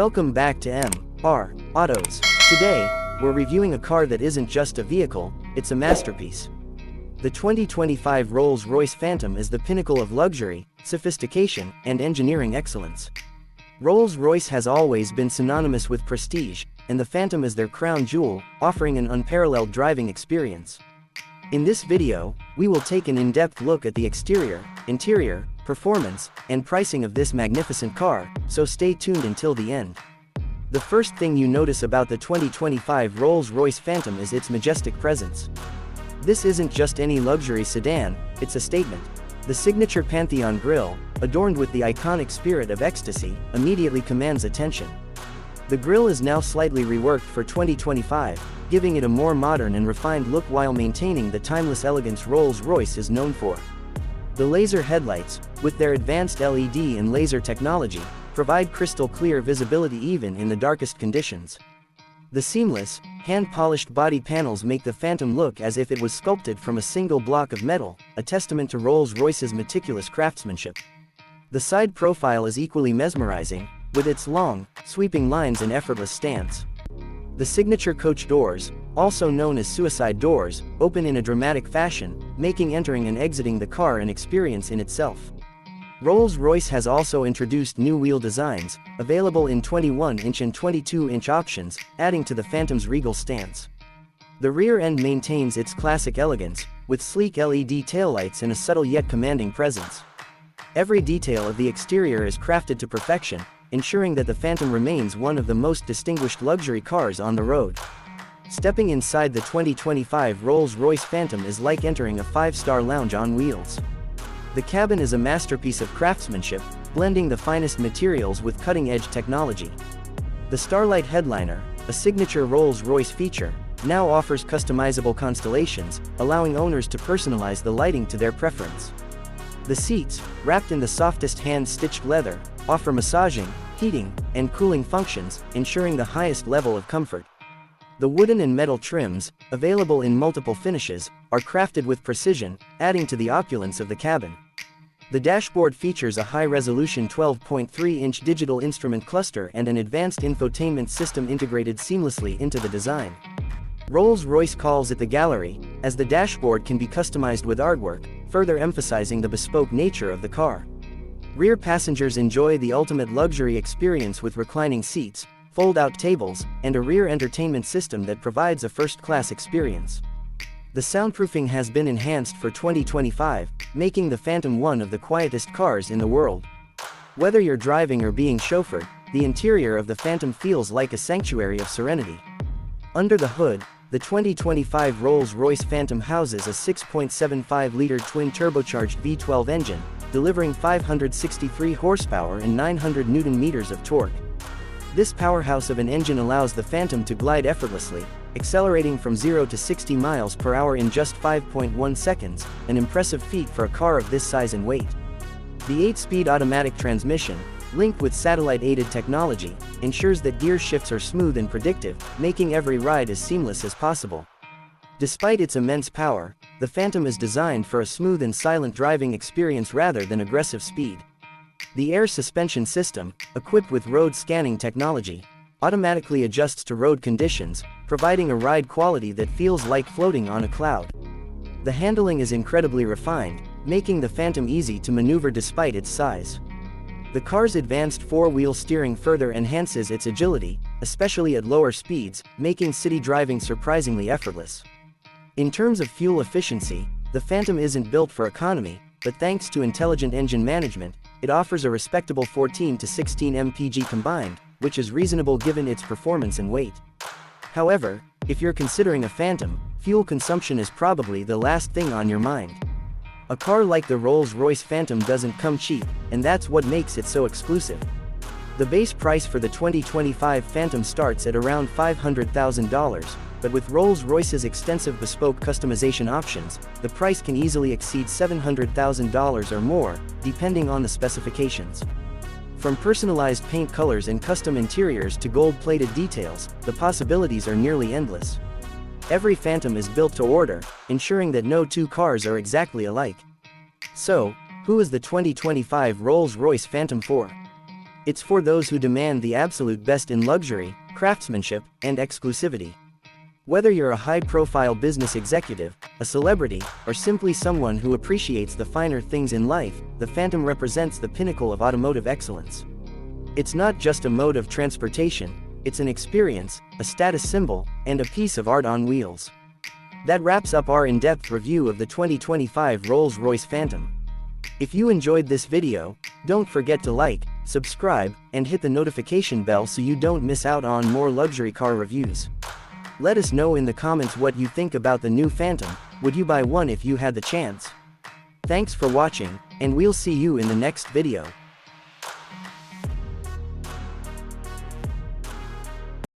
Welcome back to M.R. Autos. Today, we're reviewing a car that isn't just a vehicle, it's a masterpiece. The 2025 Rolls-Royce Phantom is the pinnacle of luxury, sophistication, and engineering excellence. Rolls-Royce has always been synonymous with prestige, and the Phantom is their crown jewel, offering an unparalleled driving experience. In this video, we will take an in-depth look at the exterior, interior, performance, and pricing of this magnificent car, so stay tuned until the end. The first thing you notice about the 2025 Rolls-Royce Phantom is its majestic presence. This isn't just any luxury sedan, it's a statement. The signature Pantheon grille, adorned with the iconic Spirit of Ecstasy, immediately commands attention. The grille is now slightly reworked for 2025, giving it a more modern and refined look while maintaining the timeless elegance Rolls-Royce is known for. The laser headlights, with their advanced LED and laser technology, provide crystal clear visibility even in the darkest conditions. The seamless, hand-polished body panels make the Phantom look as if it was sculpted from a single block of metal, a testament to Rolls-Royce's meticulous craftsmanship. The side profile is equally mesmerizing, with its long, sweeping lines and effortless stance. The signature coach doors, also known as suicide doors, open in a dramatic fashion, making entering and exiting the car an experience in itself. Rolls-Royce has also introduced new wheel designs, available in 21-inch and 22-inch options, adding to the Phantom's regal stance. The rear end maintains its classic elegance, with sleek LED taillights and a subtle yet commanding presence. Every detail of the exterior is crafted to perfection, ensuring that the Phantom remains one of the most distinguished luxury cars on the road. Stepping inside the 2025 Rolls-Royce Phantom is like entering a five-star lounge on wheels. The cabin is a masterpiece of craftsmanship, blending the finest materials with cutting-edge technology. The Starlight Headliner, a signature Rolls-Royce feature, now offers customizable constellations, allowing owners to personalize the lighting to their preference. The seats, wrapped in the softest hand-stitched leather, offer massaging, heating, and cooling functions, ensuring the highest level of comfort. The wooden and metal trims, available in multiple finishes, are crafted with precision, adding to the opulence of the cabin. The dashboard features a high-resolution 12.3-inch digital instrument cluster and an advanced infotainment system integrated seamlessly into the design. Rolls-Royce calls it the gallery, as the dashboard can be customized with artwork, further emphasizing the bespoke nature of the car. Rear passengers enjoy the ultimate luxury experience with reclining seats, fold-out tables, and a rear entertainment system that provides a first-class experience. The soundproofing has been enhanced for 2025, making the Phantom one of the quietest cars in the world. Whether you're driving or being chauffeured, the interior of the Phantom feels like a sanctuary of serenity. Under the hood, the 2025 Rolls-Royce Phantom houses a 6.75-liter twin-turbocharged V12 engine, delivering 563 horsepower and 900 Nm of torque. This powerhouse of an engine allows the Phantom to glide effortlessly, accelerating from 0 to 60 miles per hour in just 5.1 seconds, an impressive feat for a car of this size and weight. The 8-speed automatic transmission, linked with satellite-aided technology, ensures that gear shifts are smooth and predictive, making every ride as seamless as possible. Despite its immense power, the Phantom is designed for a smooth and silent driving experience rather than aggressive speed. The air suspension system, equipped with road scanning technology, automatically adjusts to road conditions, providing a ride quality that feels like floating on a cloud. The handling is incredibly refined, making the Phantom easy to maneuver despite its size. The car's advanced four-wheel steering further enhances its agility, especially at lower speeds, making city driving surprisingly effortless. In terms of fuel efficiency, the Phantom isn't built for economy, but thanks to intelligent engine management, it offers a respectable 14 to 16 mpg combined, which is reasonable given its performance and weight. However, if you're considering a Phantom, fuel consumption is probably the last thing on your mind. A car like the Rolls-Royce Phantom doesn't come cheap, and that's what makes it so exclusive. The base price for the 2025 Phantom starts at around $500,000, but with Rolls-Royce's extensive bespoke customization options, the price can easily exceed $700,000 or more, depending on the specifications. From personalized paint colors and custom interiors to gold-plated details, the possibilities are nearly endless. Every Phantom is built to order, ensuring that no two cars are exactly alike. So, who is the 2025 Rolls-Royce Phantom for? It's for those who demand the absolute best in luxury, craftsmanship, and exclusivity. Whether you're a high-profile business executive, a celebrity, or simply someone who appreciates the finer things in life, the Phantom represents the pinnacle of automotive excellence. It's not just a mode of transportation, it's an experience, a status symbol, and a piece of art on wheels. That wraps up our in-depth review of the 2025 Rolls-Royce Phantom. If you enjoyed this video, don't forget to like, subscribe, and hit the notification bell so you don't miss out on more luxury car reviews. Let us know in the comments what you think about the new Phantom. Would you buy one if you had the chance? Thanks for watching, and we'll see you in the next video.